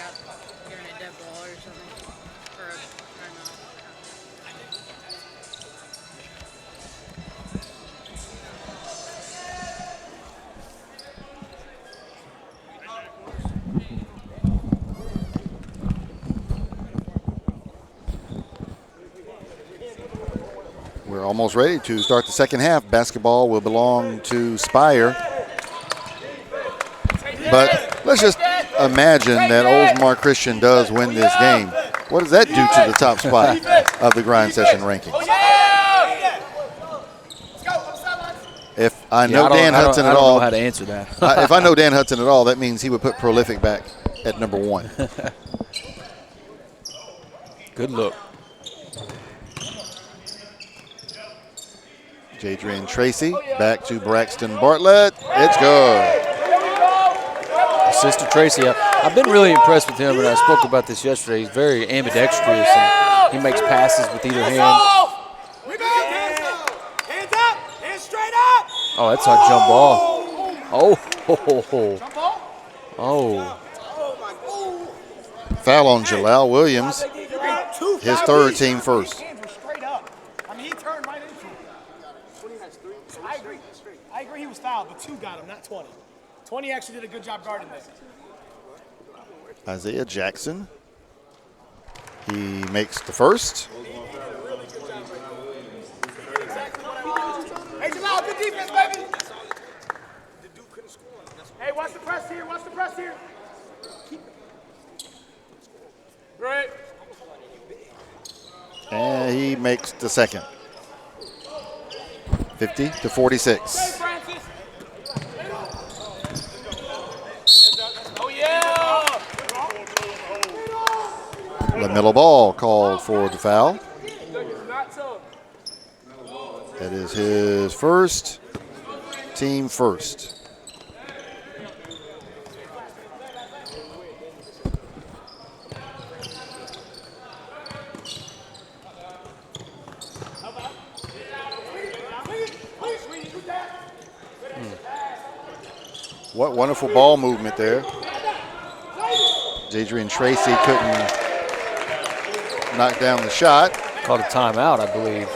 out during a dead ball or something. Or a timeout. We're almost ready to start the second half. Basketball will belong to Spire. But let's just imagine that Oldsmar Christian does win this game. What does that do to the top spot of the grind session rankings? If I know Dan Hudson at all, I don't know how to answer that. if I know Dan Hudson at all, that means he would put Prolific back at number 1. Good look. Jadrian Tracy back to Braxton Bartlett. It's good. Sister Tracy, I've been really impressed with him, and I spoke about this yesterday. He's very ambidextrous, and he makes passes with either hand. Hands up! Hands straight up! Oh, that's our jump ball. Oh. Foul on Jalal Williams. His third, team first. I agree he was fouled, but 2 got him, not 20. 20 actually did a good job guarding this. Isaiah Jackson. He makes the first. Hey, Jamal, good defense, baby. Hey, watch the press here. Watch the press here. Right. And he makes the second. 50-46. LaMelo Ball called for the foul. That is his first, team first. What wonderful ball movement there. Jadrian Tracy couldn't knock down the shot. Called a timeout, I believe.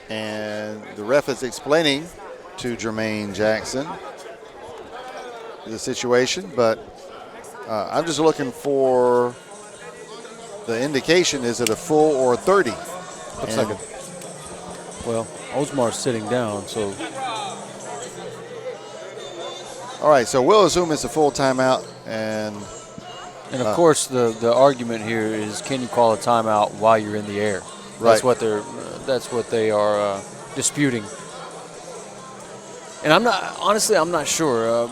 And the ref is explaining to Jermaine Jackson the situation, but I'm just looking for the indication. Is it a full or 30? Looks like it. Well, Oldsmar's sitting down, so. All right, so we'll assume it's a full timeout. And of course, the argument here is, can you call a timeout while you're in the air? Right. That's what they are disputing. And I'm not sure.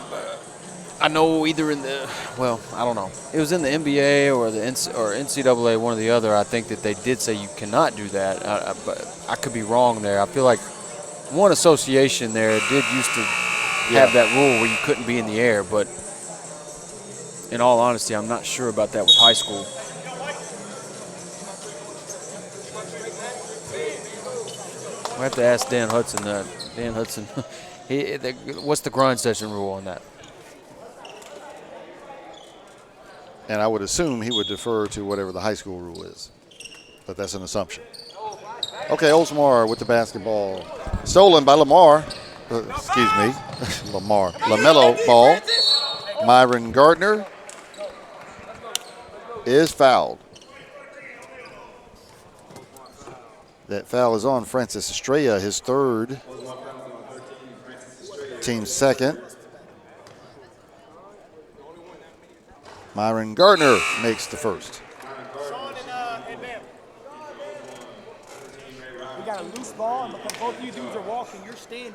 I know either in the, well, I don't know. It was in the NBA or the NCAA, one or the other. I think that they did say you cannot do that, but I could be wrong there. I feel like one association there did used to have that rule where you couldn't be in the air, but in all honesty, I'm not sure about that with high school. I have to ask Dan Hudson that. Dan Hudson, what's the grind session rule on that? And I would assume he would defer to whatever the high school rule is. But that's an assumption. Okay, Oldsmar with the basketball. Stolen by Lamar. Excuse me. Lamar. LaMelo Ball. Myron Gardner is fouled. That foul is on Francis Estrella, his third. Team second. Myron Gardner makes the first. We got a loose ball, and because both of you dudes are walking, you're standing.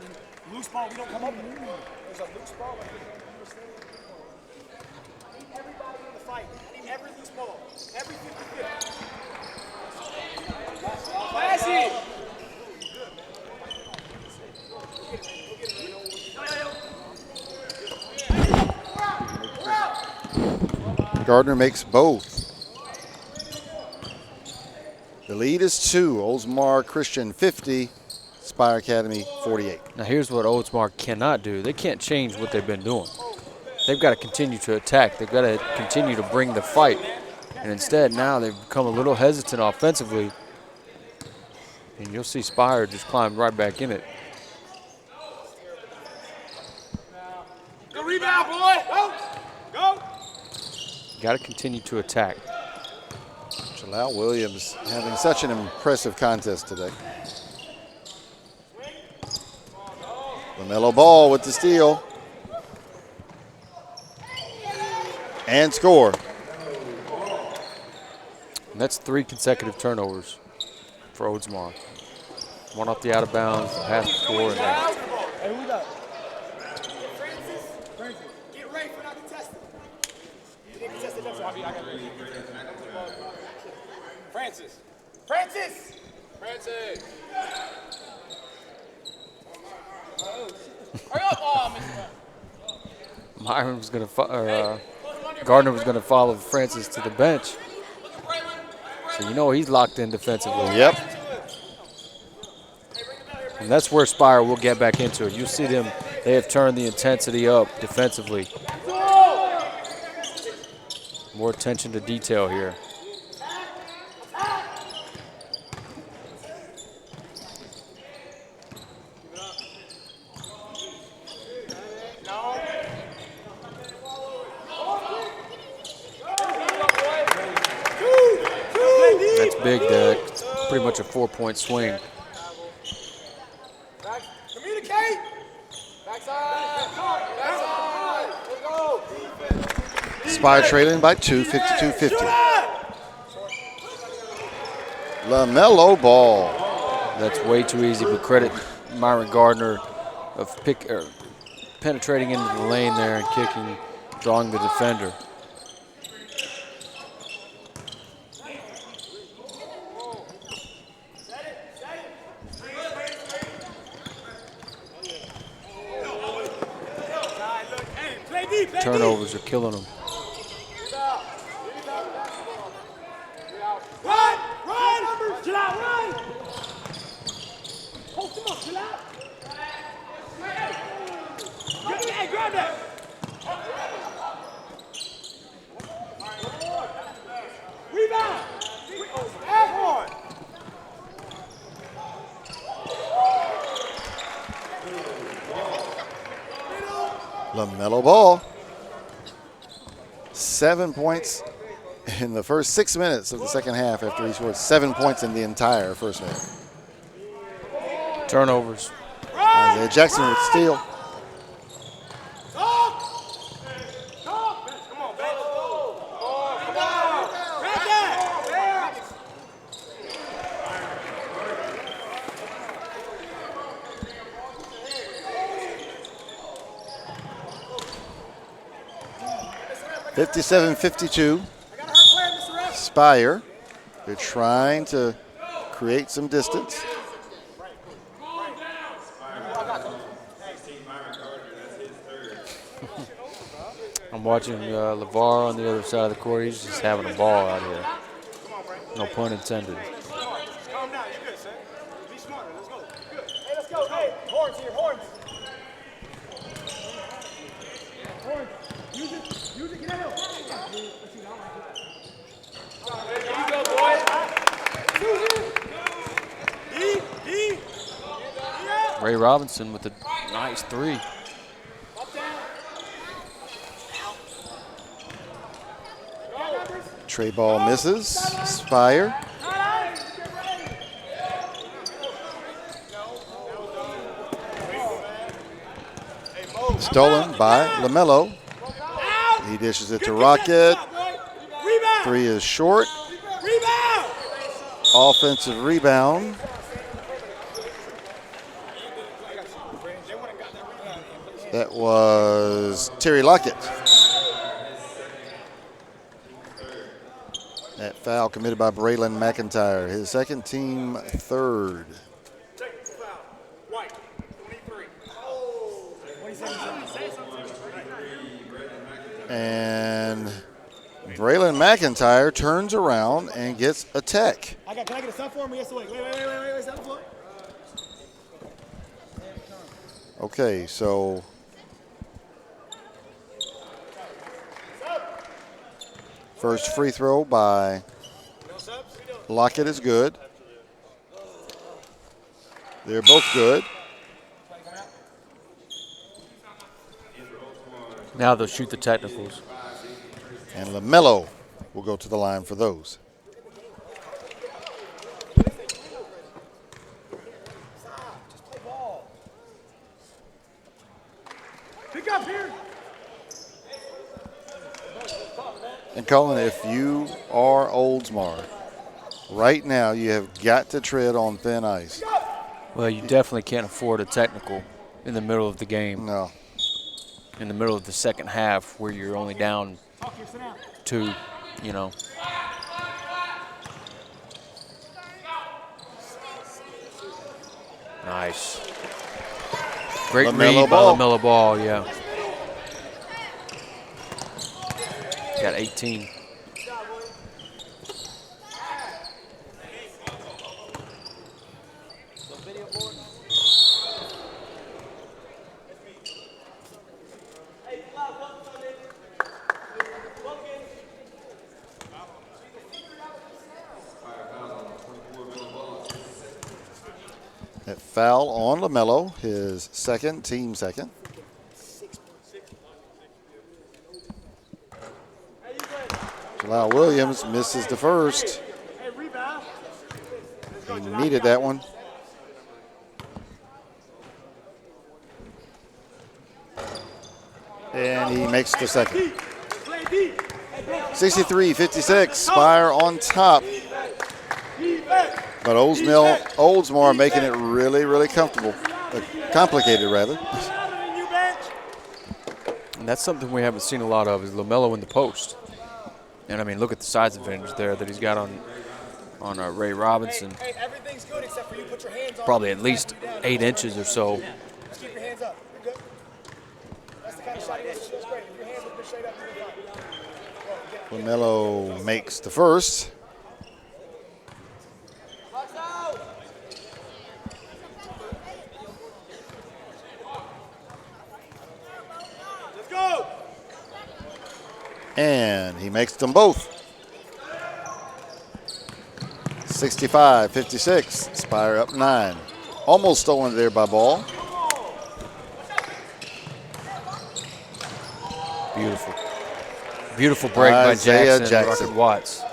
Loose ball, we don't come up with it. There's a loose ball. I need everybody in the fight. I need every loose ball. Every 50-50. Pass it. We're out. Gardner makes both. The lead is 2. Oldsmar Christian 50, Spire Academy 48. Now here's what Oldsmar cannot do. They can't change what they've been doing. They've got to continue to attack. They've got to continue to bring the fight. And instead now they've become a little hesitant offensively. And you'll see Spire just climb right back in it. Good rebound, boy. Go. Go. Got to continue to attack. Jalal Williams having such an impressive contest today. LaMelo Ball with the steal. And score. And that's 3 consecutive turnovers for Oldsmar. One off the out of bounds, the pass before, and then. Hey, who's up? Francis, get ready for not contested. You didn't contest it, so I got it. Francis. Francis. Francis. Hurry up, Mr. Myron was going to, Gardner was going to follow Francis to the bench. So you know he's locked in defensively. Yep. And that's where Spire will get back into it. You'll see them, they have turned the intensity up defensively. More attention to detail here. That's big, it's pretty much a 4-point swing. Communicate. Backside. Backside. Let's go. Spire trailing by 2, 52-50. LaMelo Ball. That's way too easy, but credit Myron Gardner of penetrating into the lane there and kicking, drawing the defender. Turnovers are killing them. Run! Run! Chill out, run! Post him up, chill out. Hey, grab that. Rebound! Airborne! LaMelo Ball. 7 points in the first 6 minutes of the second half after he scored 7 points in the entire first half. Turnovers. Isaiah Jackson with steal. Hey, 57-52. Spire. They're trying to create some distance. I'm watching LeVar on the other side of the court. He's just having a ball out here. No pun intended. calm down. You're good, son. Be smarter. Let's go. Good. Hey, let's go. Hey, horns here. Horns. Horns. Use it. Use it. Get out. There you go, boy. Ray Robinson with a nice three. Trey ball misses. Spire. Stolen by LaMelo. He dishes it to Rocket. Three is short. Offensive rebound. That was Terry Lockett. That foul committed by Braylon McIntyre, his second, team third. And Braylon McIntyre turns around and gets a tech. Can I get a sub for him? Yes, wait, step the floor. Okay, so first free throw by Lockett is good. They're both good. Now they'll shoot the technicals. And LaMelo will go to the line for those. Pick up here. And Colin, if you are Oldsmar, right now you have got to tread on thin ice. Well, you definitely can't afford a technical in the middle of the game. No. In the middle of the second half where you're only down 2, you know. Nice. Great LaMelo read by Ball. LaMelo Ball, yeah. Got 18. That foul on LaMelo, his second, team second. Jalal Williams misses the first. He needed that one. And he makes the second. 63-56, Spire on top. But Oldsmar making it really, really comfortable. Complicated, rather. And that's something we haven't seen a lot of is LaMelo in the post. And, I mean, look at the size advantage there that he's got on Ray Robinson. Hey, everything's good except for you put your hands on. Probably at least 8 inches or so. Just keep your hands up. You're good. That's the kind of shot he wants to shoot. That's great. If your hands look straight up, you're fine. LaMelo makes the first. Let's go. And he makes them both. 65-56, Spire up 9. Almost stolen there by Ball. Beautiful. Beautiful break Isaiah by Jackson. Rocket Watts.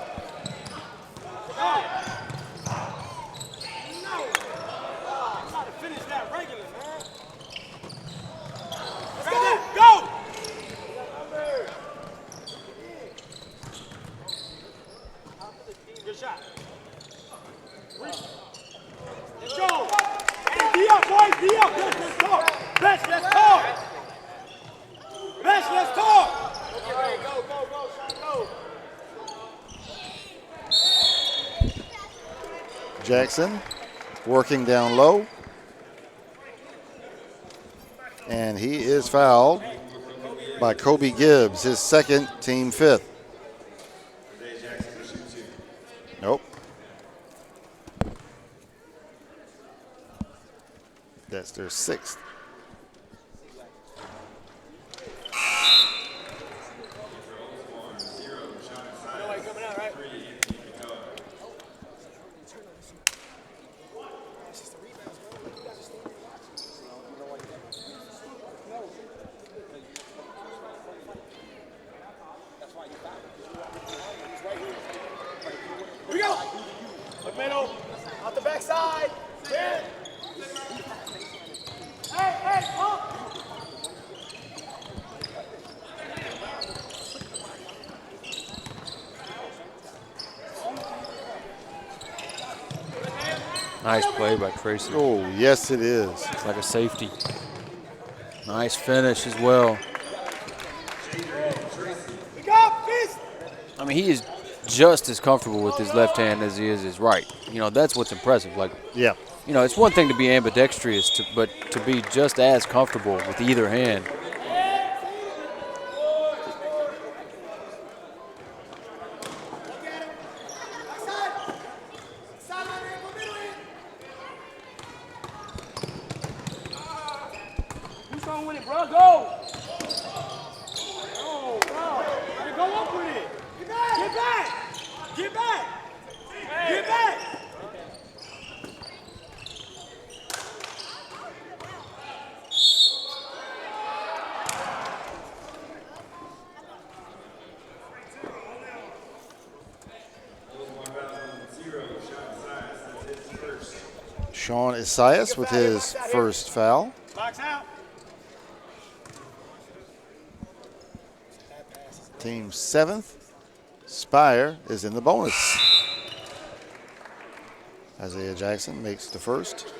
Jackson working down low. And he is fouled by Kobe Gibbs, his second, team 5th. Nope. That's their 6th. Out the backside. Hey, pump. Nice play by Tracy. Oh, yes, it is. It's like a safety. Nice finish as well. I mean, he is just as comfortable with his left hand as he is his right. You know, that's what's impressive. Like, yeah. You know, it's one thing to be ambidextrous, but to be just as comfortable with either hand. on with it, bro. Go. Oh, bro. You go up with it. Get back. Get back. Get back. Get back. Sean Isaias with his first foul. Box out. Team 7th. Spire is in the bonus. Isaiah Jackson makes the first.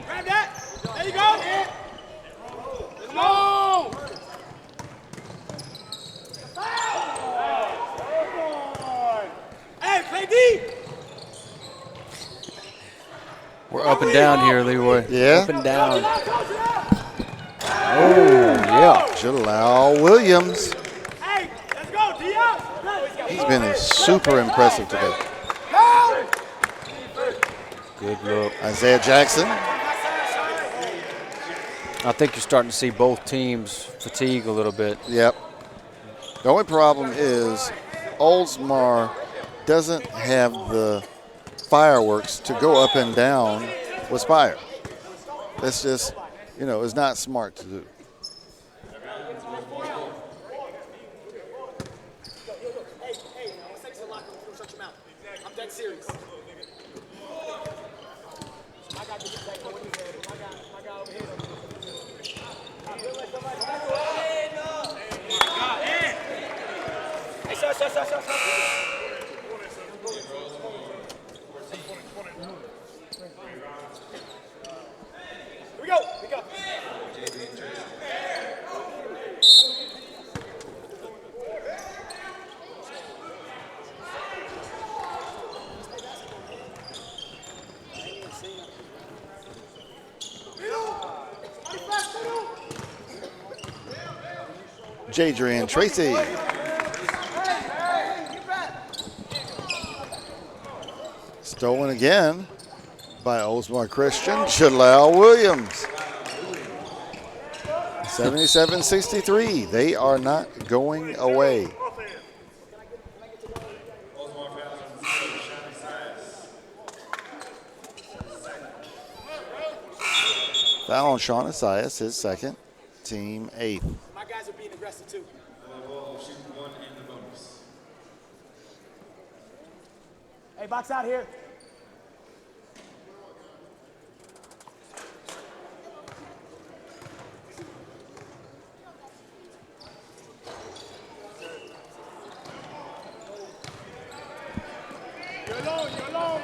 Grab that. There you go. Come on. Hey, play deep. We're up and down here, Leroy. Yeah. Up and down. Oh, yeah. Jalal Williams. Hey, let's go, Dion. He's been super impressive today. Good look. Isaiah Jackson. I think you're starting to see both teams fatigue a little bit. Yep. The only problem is Oldsmar doesn't have the fireworks to go up and down with Spire. That's just, you know, it's not smart to do. I'm dead serious. My guy over here. Hey, shut. Here we go. Jadrian Tracy. Stolen again by Oldsmar Christian. Jalal Williams. 77-63. They are not going away. Foul on Sean Isaias, his second. Team 8th. My guys are being aggressive too. Hey, box out here. You're alone.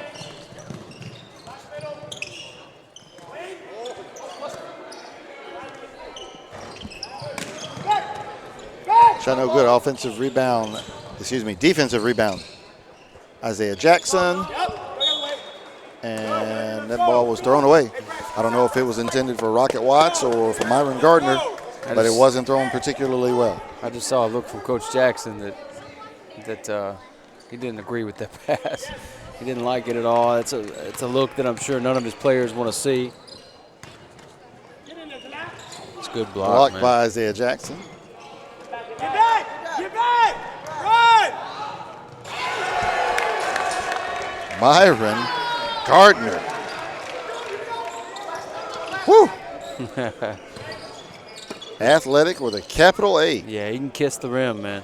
Shot no good. Offensive rebound. Defensive rebound. Isaiah Jackson. And that ball was thrown away. I don't know if it was intended for Rocket Watts or for Myron Gardner, but it wasn't thrown particularly well. I just saw a look from Coach Jackson that he didn't agree with that pass. He didn't like it at all. It's a look that I'm sure none of his players want to see. It's a good block, Blocked man. by Isaiah Jackson. Get back! Run! Myron Gardner. Woo! Athletic with a capital A. Yeah, he can kiss the rim, man.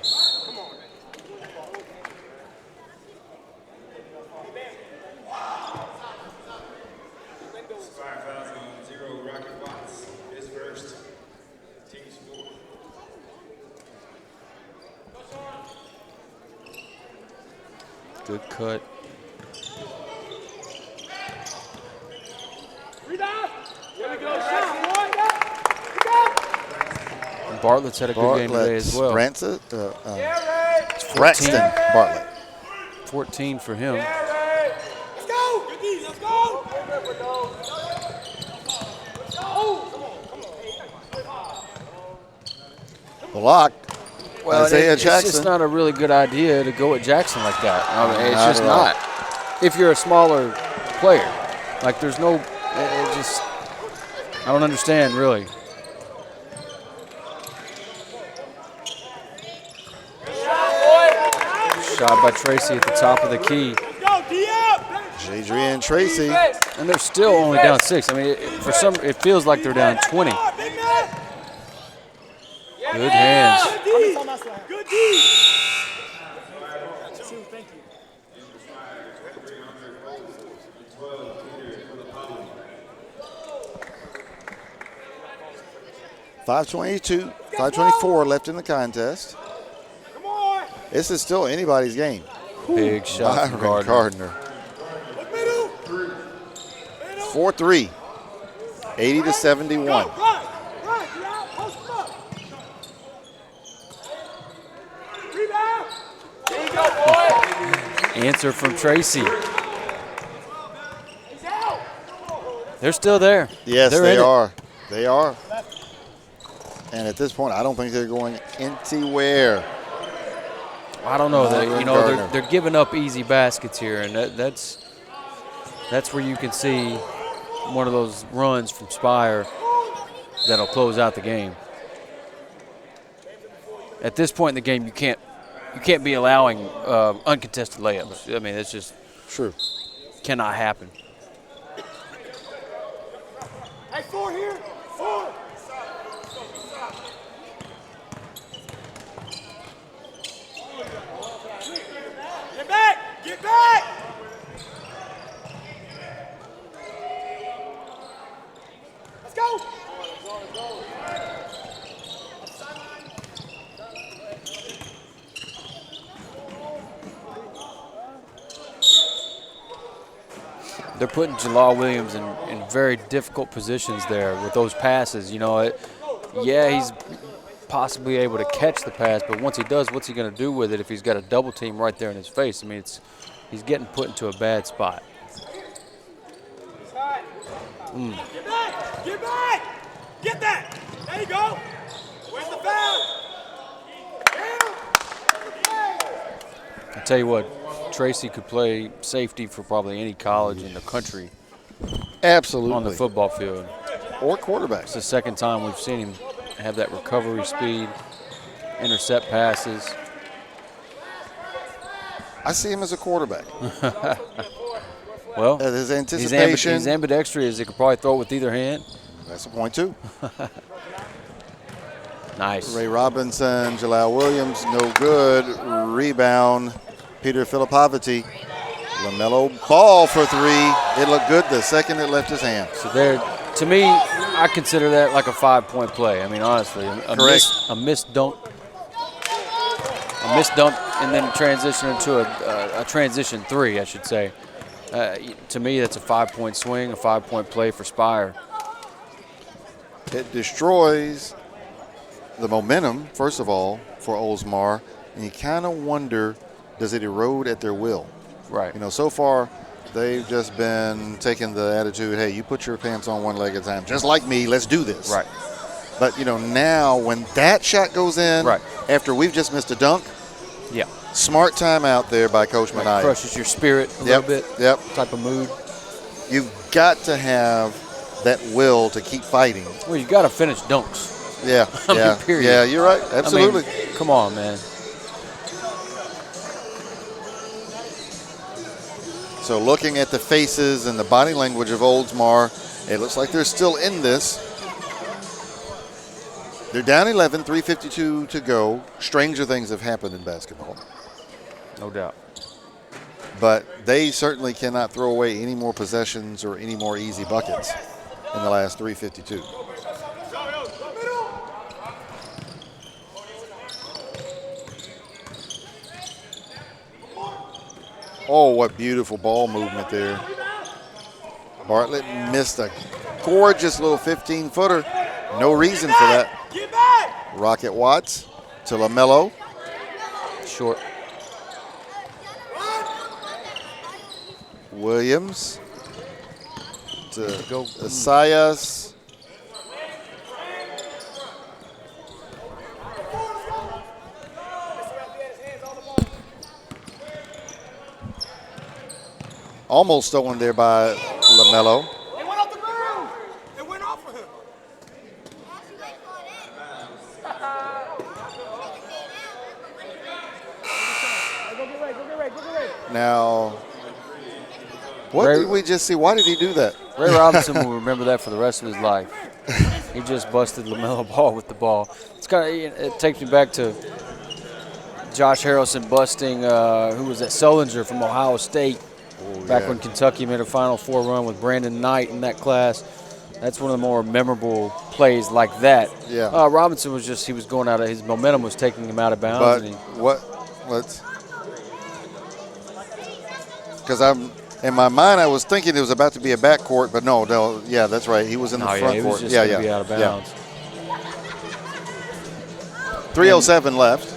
Good cut. Rebound! Here we go, shot, boy! Bartlett's had a good game today as well. Braxton Bartlett. 14 for him. Let's go. Let's go. Blocked. Well, Isaiah it's Jackson. just not a really good idea to go at Jackson like that. I mean, it's Not just at all. not. If you're a smaller player, like there's no, it just, I don't understand really. Shot by Tracy at the top of the key. Jadrian Tracy. And they're still only down 6. I mean, it feels like they're down 20. Good hands. Good D. Thank you. .524 left in the contest. Come on. This is still anybody's game. Big shot from Byron Gardner. Middle. 4-3. 80-71. Run. Get out. Post him up. Rebound. There you go, boy. Answer from Tracy. He's out. They're still there. Yes, They're they in it. are. They are. And at this point, I don't think they're going anywhere. I don't know. Gardner. They're giving up easy baskets here, and that's where you can see one of those runs from Spire that'll close out the game. At this point in the game, you can't be allowing uncontested layups. I mean, it's just True. cannot happen. Hey, 4 here. 4. Get back. Get back. Let's go. They're putting Jalal Williams in very difficult positions there with those passes. You know, he's possibly able to catch the pass, but once he does, what's he going to do with it if he's got a double team right there in his face? I mean, he's getting put into a bad spot. Get back. Get back. Get that. There you go. Where's the foul? I tell you what, Tracy could play safety for probably any college in the country Absolutely. on the football field. Or quarterbacks. It's the second time we've seen him have that recovery speed, intercept passes. I see him as a quarterback. Well, His he's anticipation. ambidextrous. He could probably throw it with either hand. That's a point, too. Nice. Ray Robinson, Jalal Williams, no good. Rebound, Peter Filipovity. LaMelo Ball for 3. It looked good the second it left his hand. So there, to me, I consider that like a 5-point play. I mean, honestly, a missed dunk, and then transition into a transition 3, I should say. To me, that's a 5-point swing, a 5-point play for Spire. It destroys the momentum, first of all, for Oldsmar, and you kind of wonder, does it erode at their will? Right. You know, so far, they've just been taking the attitude, hey, you put your pants on one leg at a time, just like me, let's do this. Right. But, you know, now when that shot goes in, right, after we've just missed a dunk, yeah, smart timeout there by Coach Minaya. Crushes your spirit a little bit, type of mood. You've got to have that will to keep fighting. Well, you got to finish dunks. Yeah, I mean, period. Yeah, you're right. Absolutely. I mean, come on, man. So looking at the faces and the body language of Oldsmar, it looks like they're still in this. They're down 11, 3:52 to go. Stranger things have happened in basketball. No doubt. But they certainly cannot throw away any more possessions or any more easy buckets in the last 3:52. Oh, what beautiful ball movement there. Bartlett missed a gorgeous little 15-footer. No reason for that. Get back! Rocket Watts to LaMelo. Short. Williams to Go. Asias. Almost stolen there by LaMelo. It went off the ground. It went off of him. Go get ready. Now, what Ray- did we just see? Why did he do that? Ray Robinson will remember that for the rest of his life. He just busted LaMelo Ball with the ball. It takes me back to Josh Harrelson busting, who was that, Sullinger from Ohio State, back when Kentucky made a Final Four run with Brandon Knight in that class. That's one of the more memorable plays like that. Yeah. Robinson was he was going out of, his momentum was taking him out of bounds. But because in my mind I was thinking it was about to be a backcourt, but no, yeah, that's right. He was in the front he was court. just going to be out of bounds. 3:07 left.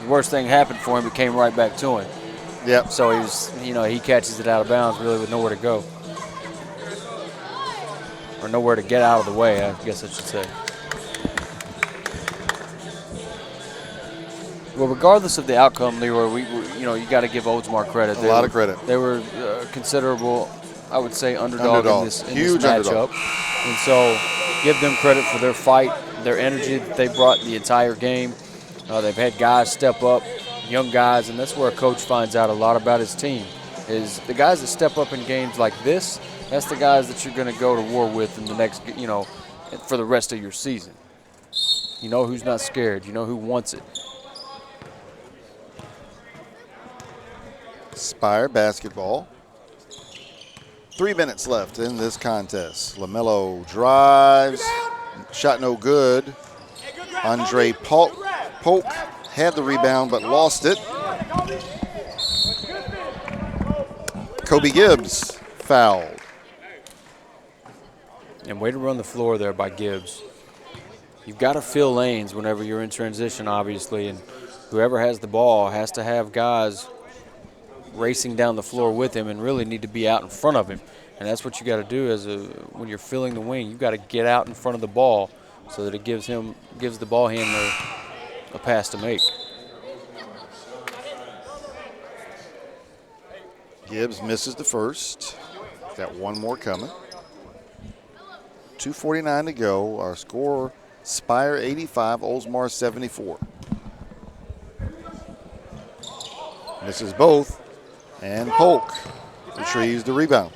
The worst thing happened for him, it came right back to him. Yep. So he was, he catches it out of bounds really with nowhere to go. Or nowhere to get out of the way, I guess I should say. Well, regardless of the outcome, Leroy, you got to give Oldsmar credit. A lot of credit. They were considerable, I would say, underdog in this Huge matchup. And so give them credit for their fight, their energy that they brought the entire game. They've had guys step up, young guys, and that's where a coach finds out a lot about his team, is the guys that step up in games like this, that's the guys that you're going to go to war with in the next, for the rest of your season. You know who's not scared. You know who wants it. Spire basketball. 3 minutes left in this contest. LaMelo drives. Shot no good. Andre Polk had the rebound but lost it. Kobe Gibbs fouled. And way to run the floor there by Gibbs. You've got to fill lanes whenever you're in transition, obviously, and whoever has the ball has to have guys racing down the floor with him and really need to be out in front of him. And that's what you got to do when you're filling the wing. You've got to get out in front of the ball so that it gives the ball handler a pass to make. Gibbs misses the first. Got one more coming. 2:49 to go. Our score, Spire 85, Oldsmar 74. Misses both. And Polk retrieves the rebound.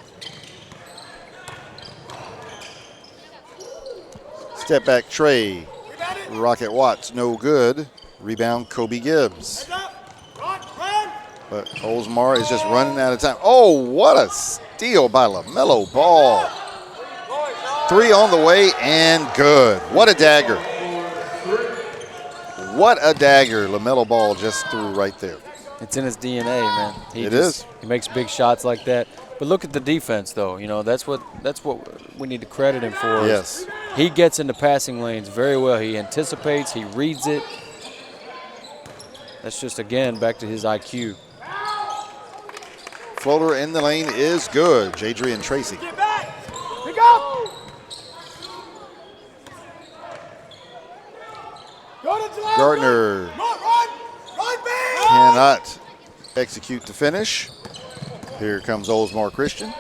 Step back Trey. Rocket Watts, no good. Rebound Kobe Gibbs. But Oldsmar is just running out of time. Oh, what a steal by LaMelo Ball. 3 on the way and good. What a dagger. What a dagger LaMelo Ball just threw right there. It's in his DNA, man. It is. He makes big shots like that. But look at the defense, though. That's what we need to credit him for. Yes. He gets into passing lanes very well. He anticipates. He reads it. That's just, again, back to his IQ. Floater in the lane is good. Jadrian Tracy. Get back. Pick up. Gardner Run, back. cannot execute the finish. Here comes Oldsmar Christian.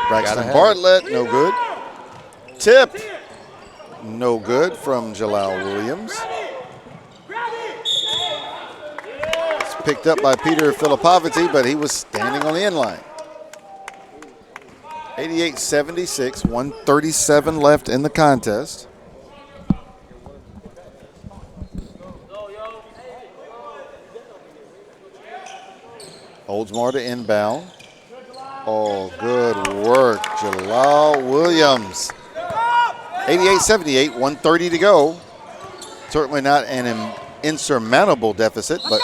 Braxton Bartlett, no good. Tip, no good from Jalal Williams. It's picked up by Peter Filipovity, but he was standing on the end line. 88-76, 137 left in the contest. Oldsmar to inbound. Oh, good work, Jalal Williams. 88-78, 1:30 to go. Certainly not an insurmountable deficit, but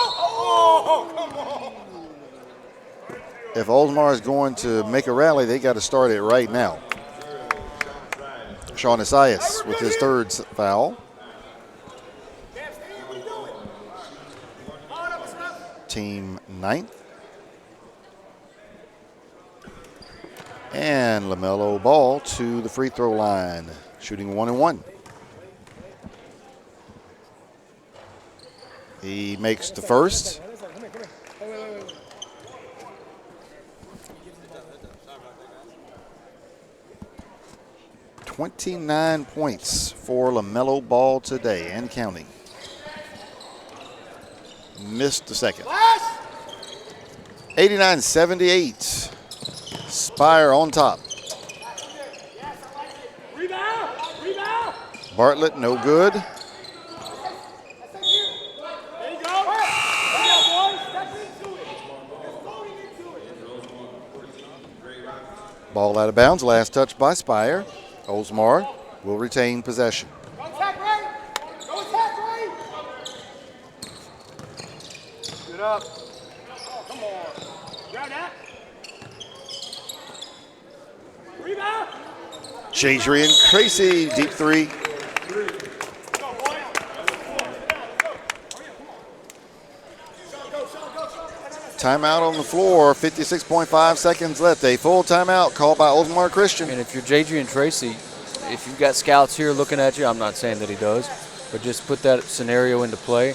if Oldsmar is going to make a rally, they got to start it right now. Sean Asias with his third foul. team 9th. And LaMelo Ball to the free throw line, shooting 1 and 1. He makes the first. 29 points for LaMelo Ball today and counting. Missed the second. 89-78. Spire on top. Bartlett, no good. Ball out of bounds. Last touch by Spire. Oldsmar will retain possession. Go attack right. Go attack right. Good up. Oh, come on. Grab that. Rebound. Chadrian Tracy, deep three. Timeout on the floor, 56.5 seconds left. A full timeout called by Oldsmar Christian. And if you're Jadrian Tracy, if you've got scouts here looking at you, I'm not saying that he does, but just put that scenario into play.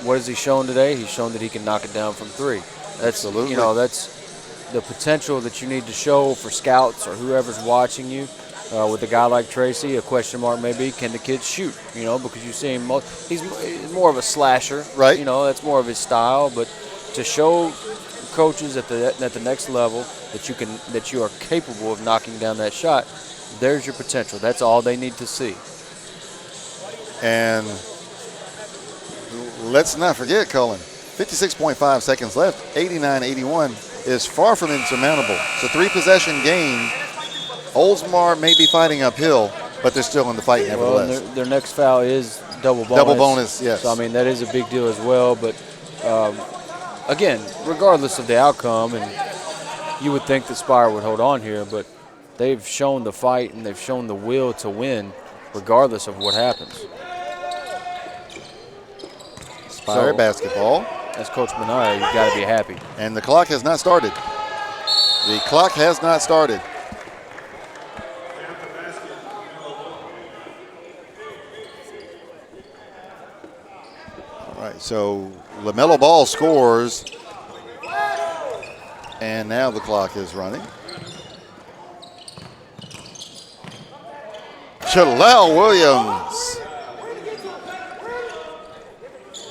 What has he shown today? He's shown that he can knock it down from three. That's, Absolutely. you know, that's the potential that you need to show for scouts or whoever's watching you. With a guy like Tracy, a question mark may be, can the kid shoot? You know, because you see him, he's more of a slasher. Right. You know, that's more of his style, but to show coaches at the next level that you are capable of knocking down that shot, there's your potential. That's all they need to see. And let's not forget, Cullen, 56.5 seconds left, 89-81 is far from insurmountable. It's a 3-possession game. Oldsmar may be fighting uphill, but they're still in the fight nevertheless. Well, their next foul is double bonus. Double bonus, yes. So, I mean, that is a big deal as well. But, again, regardless of the outcome, and you would think that Spire would hold on here, but they've shown the fight and they've shown the will to win regardless of what happens. Spire basketball. As Coach Minaya, you've got to be happy. And the clock has not started. The clock has not started. All right, so LaMelo Ball scores. And now the clock is running. Jalal Williams.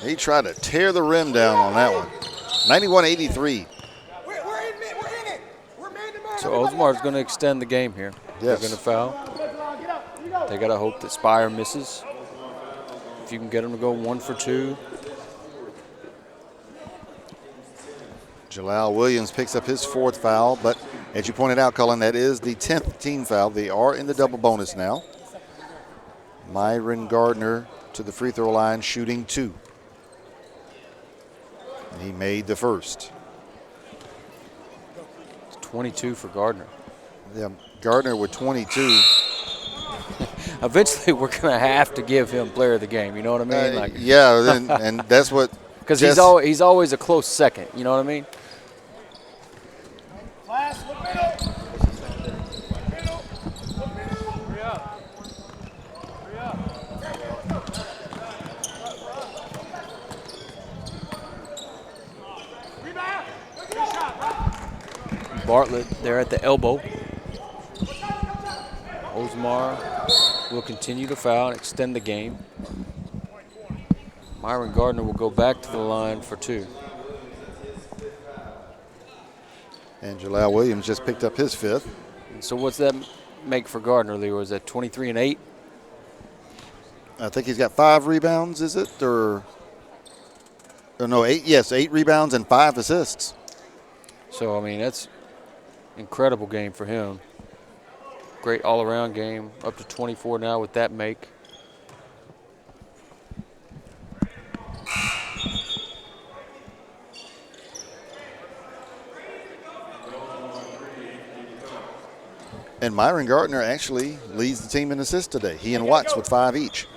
He tried to tear the rim down on that one. 91-83. So Oldsmar is going to extend the game here. Yes. They're going to foul. They got to hope that Spire misses. If you can get them to go 1 for 2. Jalal Williams picks up his 4th foul, but as you pointed out, Cullen, that is the 10th team foul. They are in the double bonus now. Myron Gardner to the free throw line, shooting 2. And he made the first. It's 22 for Gardner. Yeah, Gardner with 22. Eventually, we're going to have to give him player of the game. You know what I mean? Yeah, and that's what. Because he's always a close second. You know what I mean? Class, look middle. Hurry up. Hurry up. Rebound. Good shot. Bartlett there at the elbow. Oldsmar will continue to foul and extend the game. Myron Gardner will go back to the line for 2. And Jalal Williams just picked up his 5th. And so what's that make for Gardner, Leo? Is that 23 and 8? I think he's got 5 rebounds, is it? Or no, 8. Yes, 8 rebounds and 5 assists. So, I mean, that's incredible game for him. Great all-around game, up to 24 now with that make. And Myron Gardner actually leads the team in assists today. He and Watts with 5 each.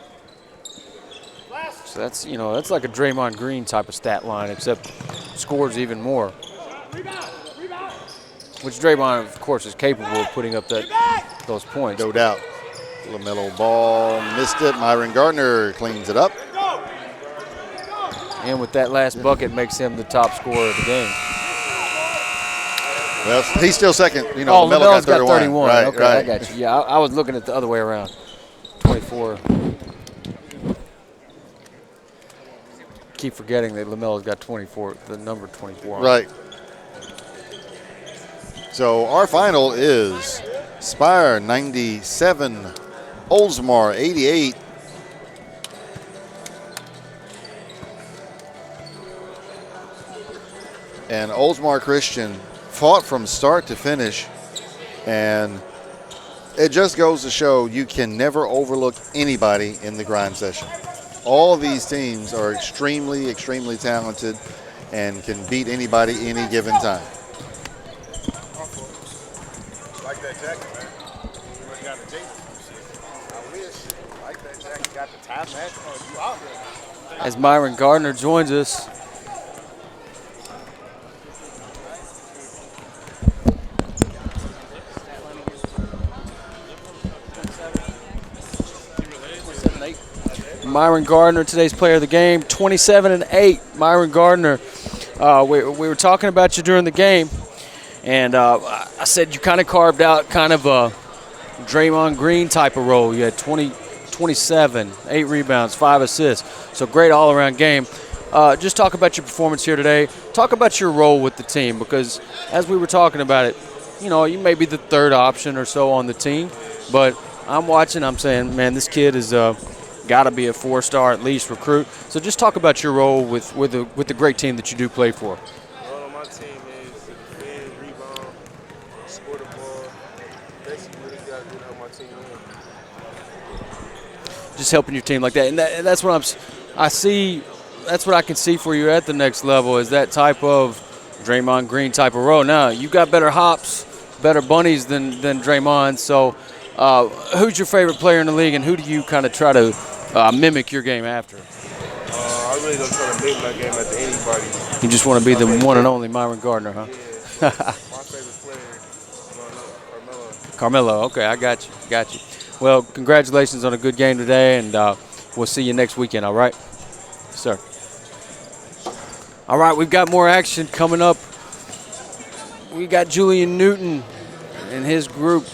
So that's, you know, that's like a Draymond Green type of stat line, except scores even more. Which Draymond, of course, is capable of putting up those points. No doubt. LaMelo Ball missed it. Myron Gardner cleans it up. And with that last bucket, makes him the top scorer of the game. Well, he's still second. You know, Oh, LaMelo's LaMelo's got 31. Right, Okay, right. I got you. Yeah, I was looking at the other way around. 24. Keep forgetting that LaMelo's got 24, the number 24 on. Right. So our final is Spire 97, Oldsmar 88. And Oldsmar Christian fought from start to finish, and it just goes to show you can never overlook anybody in the grind session. All these teams are extremely, extremely talented and can beat anybody any given time. Like that jacket, man. You got the jacket. I wish. Like that jacket. Got the tie match. Oh, you out there. As Myron Gardner joins us. Myron Gardner, today's player of the game, 27-8. Myron Gardner, we were talking about you during the game, and I said you kind of carved out kind of a Draymond Green type of role. You had 27, 8 rebounds, 5 assists. So great all-around game. Just talk about your performance here today. Talk about your role with the team, because as we were talking about it, you know, you may be the third option or so on the team, but I'm watching, I'm saying, man, this kid is got to be a 4-star at least recruit. So just talk about your role with the great team that you do play for. Role on my team is to defend, rebound, score the ball. Basically, what you got to do to help my team win. Just helping your team like that, and that's what I see. That's what I can see for you at the next level, is that type of Draymond Green type of role. Now you got better hops, better bunnies than Draymond. So who's your favorite player in the league, and who do you kind of try to mimic your game after? I really don't try to mimic my game after anybody. You just want to be the one and only Myron Gardner, huh? Yeah. My favorite player, Carmelo. Okay, I got you. Well, congratulations on a good game today, and we'll see you next weekend, all right? Yes, sir. All right, we've got more action coming up. We got Julian Newton and his group